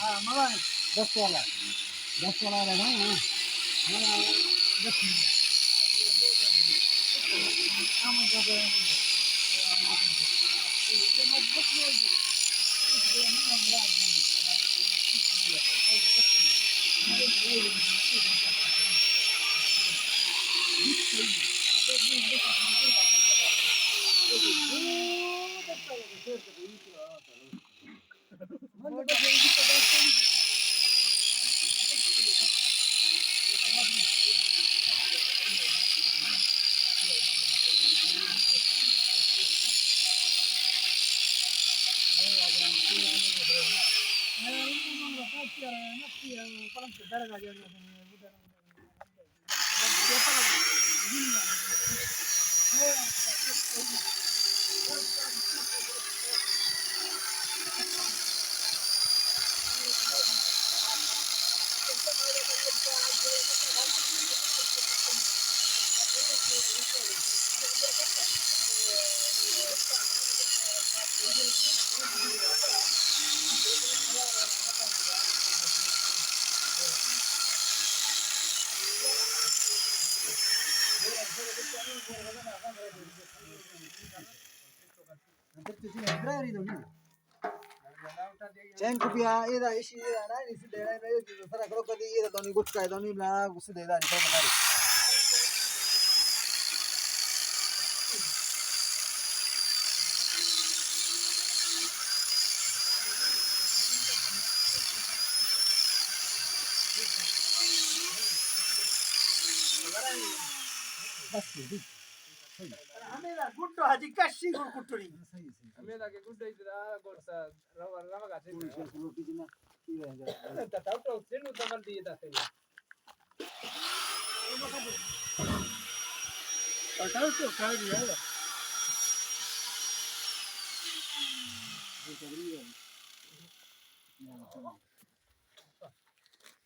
मगा 10 वाला 10 वाला रहेगा हाँ हाँ 10 Ceng kupia ida ishi ida na isi dera na isi sara karo kadi ida doni gutka doni na gusi dera ni karo kadi bas di hame la gutto haji kashi gur kutturi hame la ke gutto idra gorsa rama gache roti jina ki raha ta ta to senu taman diye ta senu ta to khai diya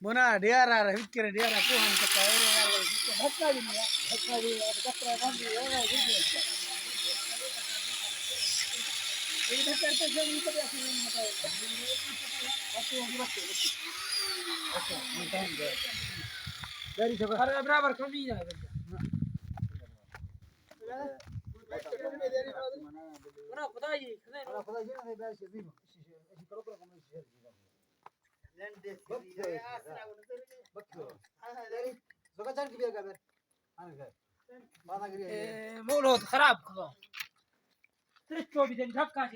Mona diara hikre diara ko ham ka paire dhakka di dhakka bandi hoga gurdi ei dhakka to jab ni kare asli ni mata asu hogi batte acha montan dari sab har barabar kami na mona khudai ji na dai shi di shi karo karo kamne shi مولود خراب خذوا تركوا بدن Dhaka